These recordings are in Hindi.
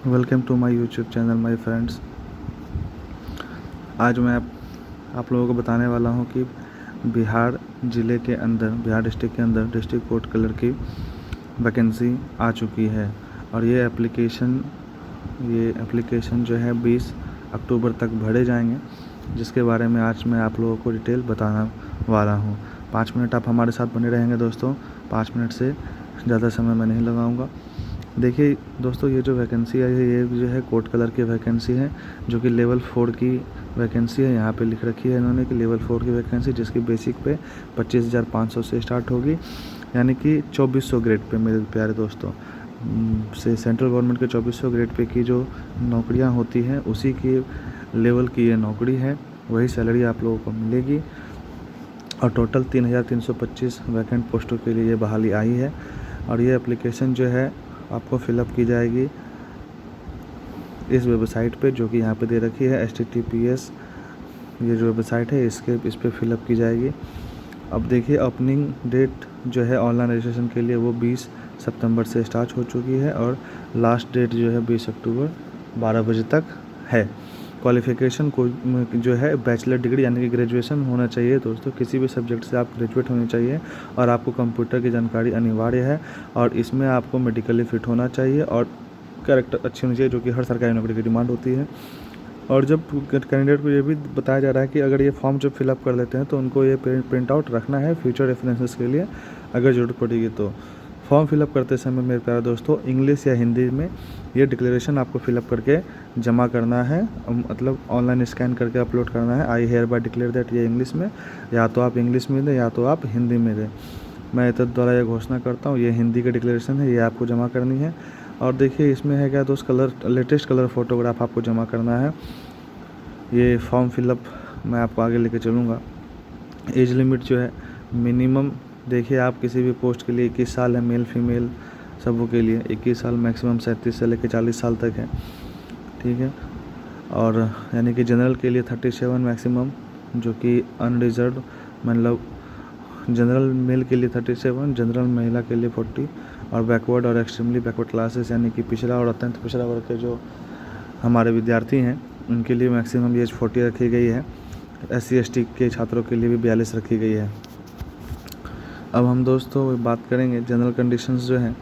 Welcome to my YouTube channel my friends. आज मैं आप लोगों को बताने वाला हूं कि बिहार ज़िले के अंदर, बिहार डिस्ट्रिक्ट के अंदर डिस्ट्रिक्ट कोर्ट क्लर्क की वैकेंसी आ चुकी है और ये एप्लीकेशन जो है 20 अक्टूबर तक भरे जाएंगे, जिसके बारे में आज मैं आप लोगों को डिटेल बताने वाला हूं। 5 मिनट आप हमारे साथ बने रहेंगे दोस्तों। 5 मिनट से ज़्यादा समय मैं नहीं लगाऊंगा। देखिए दोस्तों, ये जो वैकेंसी है ये जो है कोर्ट क्लर्क की वैकेंसी है, जो कि लेवल 4 की वैकेंसी है। यहाँ पे लिख रखी है इन्होंने कि लेवल 4 की वैकेंसी, जिसकी बेसिक पे 25,500 से स्टार्ट होगी, यानी कि 2400 ग्रेड पे मेरे प्यारे दोस्तों। से सेंट्रल गवर्नमेंट के 2400 ग्रेड पे की जो नौकरियाँ होती हैं उसी की लेवल की ये नौकरी है, वही सैलरी आप लोगों को मिलेगी। और टोटल 3,325 वैकेंट पोस्टों के लिए ये बहाली आई है। और ये एप्लीकेशन जो है आपको फिलअप की जाएगी इस वेबसाइट पे, जो कि यहाँ पे दे रखी है https। ये जो वेबसाइट है इस पे फिलअप की जाएगी। अब देखिए, ओपनिंग डेट जो है ऑनलाइन रजिस्ट्रेशन के लिए वो 20 सितंबर से स्टार्ट हो चुकी है और लास्ट डेट जो है 20 अक्टूबर 12 बजे तक है। क्वालिफ़िकेशन को जो है बैचलर डिग्री यानी कि ग्रेजुएशन होना चाहिए दोस्तों। किसी भी सब्जेक्ट से आप ग्रेजुएट होने चाहिए और आपको कंप्यूटर की जानकारी अनिवार्य है। और इसमें आपको मेडिकली फिट होना चाहिए और कैरेक्टर अच्छी होनी चाहिए, जो कि हर सरकारी नौकरी की डिमांड होती है। और जब कैंडिडेट को ये भी बताया जा रहा है कि अगर ये फॉर्म जब फिलअप कर लेते हैं तो उनको ये प्रिंट आउट रखना है फ्यूचर रेफरेंसेस के लिए, अगर ज़रूरत पड़ेगी तो। फॉर्म फिलअप करते समय मेरे प्यारे दोस्तों इंग्लिश या हिंदी में ये डिक्लेरेशन आपको फिलअप करके जमा करना है, मतलब ऑनलाइन स्कैन करके अपलोड करना है। आई हेयर बाय डिक्लेयर दैट, ये इंग्लिश में, या तो आप इंग्लिश में दें या तो आप हिंदी में दें। मैं इतने द्वारा ये घोषणा करता हूँ, ये हिंदी की डिक्लेरेशन है, ये आपको जमा करनी है। और देखिए इसमें है क्या दोस्त, लेटेस्ट कलर फोटोग्राफ आपको जमा करना है। ये फॉर्म फिलअप मैं आपको आगे लेके चलूँगा। एज लिमिट जो है मिनिमम, देखिए आप किसी भी पोस्ट के लिए 21 साल है, मेल फीमेल सबों के लिए 21 साल, मैक्सिमम 37 से लेकर 40 साल तक है, ठीक है। और यानी कि जनरल के लिए 37 मैक्सिमम, जो कि अनरिजर्व, मतलब जनरल मेल के लिए 37, जनरल महिला के लिए 40, और बैकवर्ड और एक्सट्रीमली बैकवर्ड क्लासेस यानी कि पिछड़ा और अत्यंत पिछड़ा वर्ग के जो हमारे विद्यार्थी हैं उनके लिए मैक्सिमम एज 40 रखी गई है। SC/ST के छात्रों के लिए भी 42 रखी गई है। अब हम दोस्तों बात करेंगे जनरल कंडीशंस जो हैं।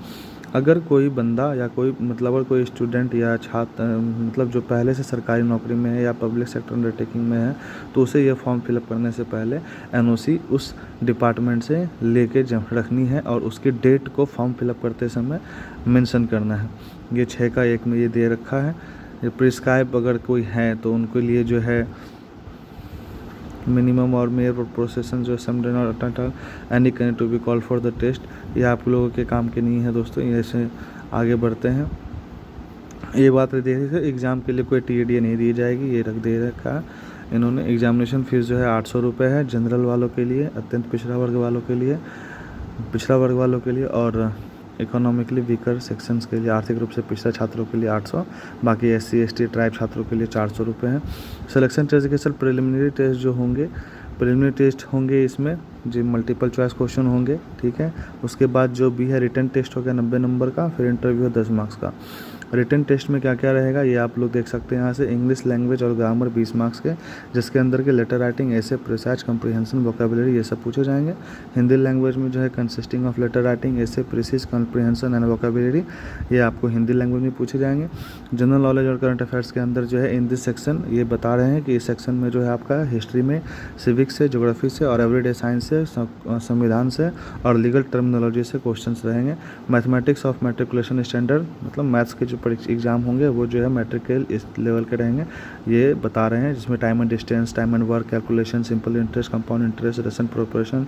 अगर कोई बंदा या कोई मतलब अगर कोई स्टूडेंट या छात्र मतलब जो पहले से सरकारी नौकरी में है या पब्लिक सेक्टर अंडरटेकिंग में है, तो उसे यह फॉर्म फिलअप करने से पहले NOC उस डिपार्टमेंट से लेके रखनी है और उसकी डेट को फॉर्म फिलअप करते समय मेंशन करना है। ये 6 का 1 में ये दे रखा है। ये प्रिस्क्राइब अगर कोई है तो उनके लिए जो है मिनिमम और मेयर प्रोसेसन जो समडन और अटल any can to be call for the test, ये आप लोगों के काम की नहीं है दोस्तों। ये से आगे बढ़ते हैं। ये बात देखिए, एग्ज़ाम के लिए कोई TAD नहीं दी जाएगी, ये दे रखा है इन्होंने। एग्जामिनेशन फ़ीस जो है 800 रुपये है जनरल वालों के लिए, अत्यंत पिछड़ा वर्ग वालों के लिए और इकोनॉमिकली वीकर सेक्शंस के लिए, आर्थिक रूप से पिछड़ा छात्रों के लिए 800, बाकी SC/ST ट्राइब छात्रों के लिए 400 रुपये हैं। सिलेक्शन टेस्ट के सर प्रिलिमिनरी टेस्ट होंगे इसमें जो मल्टीपल चॉइस क्वेश्चन होंगे, ठीक है। उसके बाद जो भी है रिटन टेस्ट हो गया 90 नंबर का, फिर इंटरव्यू है 10 मार्क्स का। रिटन टेस्ट में क्या क्या रहेगा ये आप लोग देख सकते हैं यहाँ से। इंग्लिश लैंग्वेज और ग्रामर 20 मार्क्स के, जिसके अंदर के लेटर राइटिंग, ऐसे, प्रिसाइज, कम्प्रीहेंशन, वोकेबलरी, ये सब पूछे जाएंगे। हिंदी लैंग्वेज में जो है कंसिस्टिंग ऑफ लेटर राइटिंग, ऐसे, प्रिसाइज, कम्प्रीहेंशन एंड वोकेबलरी, ये आपको हिंदी लैंग्वेज में पूछे जाएंगे। जनरल नॉलेज और करंट अफेयर्स के अंदर जो है इन दिस सेक्शन ये बता रहे हैं कि इस सेक्शन में जो है आपका हिस्ट्री में, सिविक्स से, ज्योग्राफी से और एवरीडे साइंस से, संविधान से और लीगल टर्मिनोलॉजी से क्वेश्चंस रहेंगे। मैथमेटिक्स ऑफ मैट्रिकुलेशन स्टैंडर्ड, मतलब मैथ्स के जो एग्ज़ाम होंगे वो जो है मैट्रिक के इस लेवल के रहेंगे, ये बता रहे हैं। जिसमें time and distance, time and work, calculation, simple interest, compound interest, ration proportion,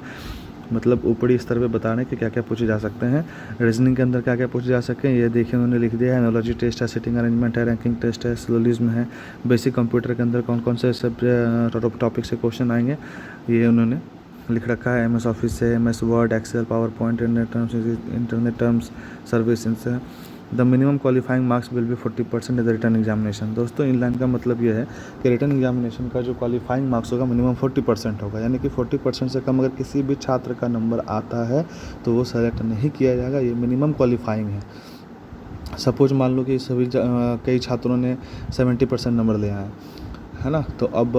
मतलब ऊपरी स्तर पे बता रहे हैं कि क्या क्या पूछे जा सकते हैं। रीजनिंग के अंदर क्या क्या पूछे जा सकते हैं ये देखिए उन्होंने लिख दिया है। एनालॉजी टेस्ट है, सिटिंग अरेंजमेंट है, रैंकिंग टेस्ट है, सिलोजिज्म है। बेसिक कंप्यूटर के अंदर कौन कौन से सब टॉपिक से क्वेश्चन आएंगे ये उन्होंने लिख रखा है। MS ऑफिस से, MS word, excel, PowerPoint, internet terms service, इनसे। The minimum qualifying marks will be 40% in the return examination. दोस्तों इन लाइन का मतलब ये है कि रिटर्न एग्जामिनेशन का जो क्वालिफाइंग मार्क्स होगा मिनिमम 40% होगा, यानी कि 40% से कम अगर किसी भी छात्र का नंबर आता है तो वो सेलेक्ट नहीं किया जाएगा। ये मिनिमम क्वालिफाइंग है। सपोज मान लो कि कई छात्रों ने 70% नंबर ले आए, है ना, तो अब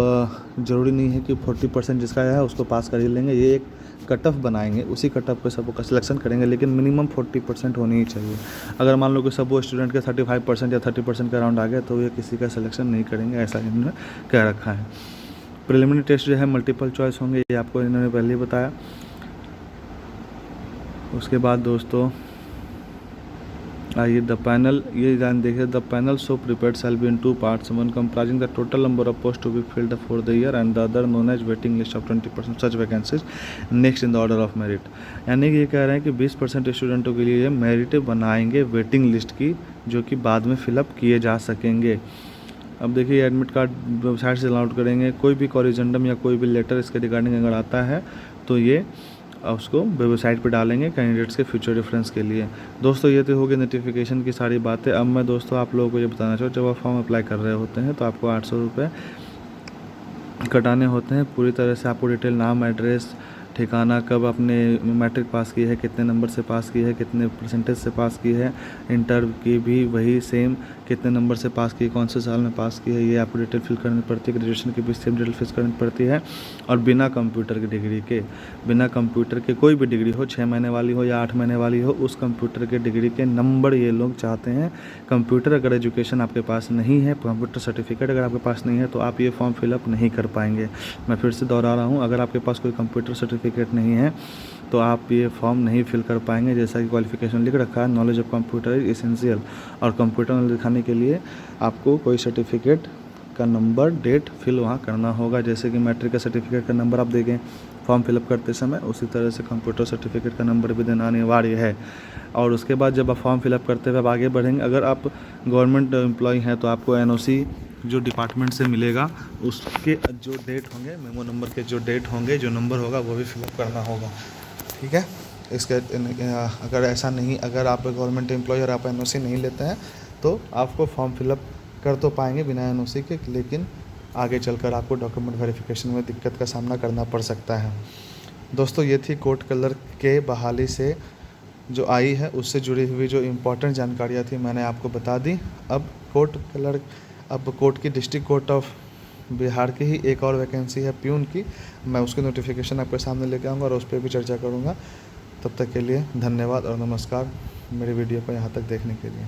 ज़रूरी नहीं है कि 40% जिसका आया है उसको पास कर ही लेंगे। ये एक कट ऑफ बनाएंगे, उसी कट ऑफ पे सबका सिलेक्शन करेंगे, लेकिन मिनिमम 40% होनी ही चाहिए। अगर मान लो कि सब वो स्टूडेंट के 35% या 30% का राउंड आ गया तो ये किसी का सिलेक्शन नहीं करेंगे, ऐसा इन्होंने कह रखा है। प्रिलिमिनरी टेस्ट जो है मल्टीपल चॉइस होंगे, ये आपको इन्होंने पहले ही बताया। उसके बाद दोस्तों आइए द पैनल, ये जान देखिए, the panel so prepared shall be in 2 parts, one comprising the total number of post to be filled for the year and the other known as waiting list of 20% such vacancies next in the order of merit. यानी कि ये कह रहे हैं कि 20% स्टूडेंटों के लिए मेरिट बनाएंगे वेटिंग लिस्ट की, जो कि बाद में फिलअप किए जा सकेंगे। अब देखिए एडमिट कार्ड वेबसाइट से डाउनलोड करेंगे, कोई भी कॉरिजेंडम या कोई भी लेटर इसके रिगार्डिंग अगर आता है तो ये उसको वेबसाइट पे डालेंगे कैंडिडेट्स के फ्यूचर रेफरेंस के लिए। दोस्तों ये तो हो गई नोटिफिकेशन की सारी बातें। अब मैं दोस्तों आप लोगों को ये बताना चाहूँ, जब आप फॉर्म अप्लाई कर रहे होते हैं तो आपको 800 रुपये कटाने होते हैं। पूरी तरह से आपको डिटेल, नाम, एड्रेस, ठिकाना, कब आपने मैट्रिक पास की है, कितने नंबर से पास की है, कितने परसेंटेज से पास की है, इंटर की भी वही सेम कितने नंबर से पास की है, कौन से साल में पास की है, ये आपको डिटेल फिल करनी पड़ती है। ग्रेजुएशन की भी सेम डिटेल फिल करनी पड़ती है। और बिना कंप्यूटर की डिग्री के, बिना कंप्यूटर के कोई भी डिग्री हो, 6 महीने वाली हो या 8 महीने वाली हो, उस कंप्यूटर के डिग्री के नंबर ये लोग चाहते हैं। कंप्यूटर अगर एजुकेशन आपके पास नहीं है, कंप्यूटर सर्टिफिकेट अगर आपके पास नहीं है तो आप ये फॉर्म फिलअप नहीं कर पाएंगे। मैं फिर से दोहरा रहा हूँ, अगर आपके पास कोई कंप्यूटर सर्टिफिकेट नहीं है तो आप ये फॉर्म नहीं फिल कर पाएंगे। जैसा कि क्वालिफिकेशन लिख रखा है, knowledge of computer is essential, और कंप्यूटर नॉलेज दिखाने के लिए आपको कोई सर्टिफिकेट का नंबर, डेट फिल वहाँ करना होगा। जैसे कि मैट्रिक का सर्टिफिकेट का नंबर आप देंगे फॉर्म फिलअप करते समय, उसी तरह से कंप्यूटर सर्टिफिकेट का नंबर भी देना अनिवार्य है। और उसके बाद जब आप फॉर्म फिलअप करते हुए आप आगे बढ़ेंगे, अगर आप गवर्नमेंट एम्प्लॉय हैं तो आपको एनओसी जो डिपार्टमेंट से मिलेगा उसके जो डेट होंगे, मेमो नंबर के जो डेट होंगे, जो नंबर होगा वो भी फिलअप करना होगा। ठीक है, इसके अगर ऐसा नहीं, अगर आप गवर्नमेंट एम्प्लॉय और आप एनओसी नहीं लेते हैं तो आपको फॉर्म फिलअप कर तो पाएंगे बिना एनओसी के, लेकिन आगे चलकर आपको डॉक्यूमेंट वेरिफिकेशन में दिक्कत का सामना करना पड़ सकता है। दोस्तों ये थी कोर्ट कलर के बहाली से जो आई है उससे जुड़ी हुई जो इम्पोर्टेंट जानकारियाँ थी मैंने आपको बता दी। अब कोर्ट की डिस्ट्रिक्ट कोर्ट ऑफ बिहार की ही एक और वैकेंसी है प्यून की, मैं उसकी नोटिफिकेशन आपके सामने लेके आऊँगा और उस पर भी चर्चा करूँगा। तब तक के लिए धन्यवाद और नमस्कार मेरे वीडियो को यहाँ तक देखने के लिए।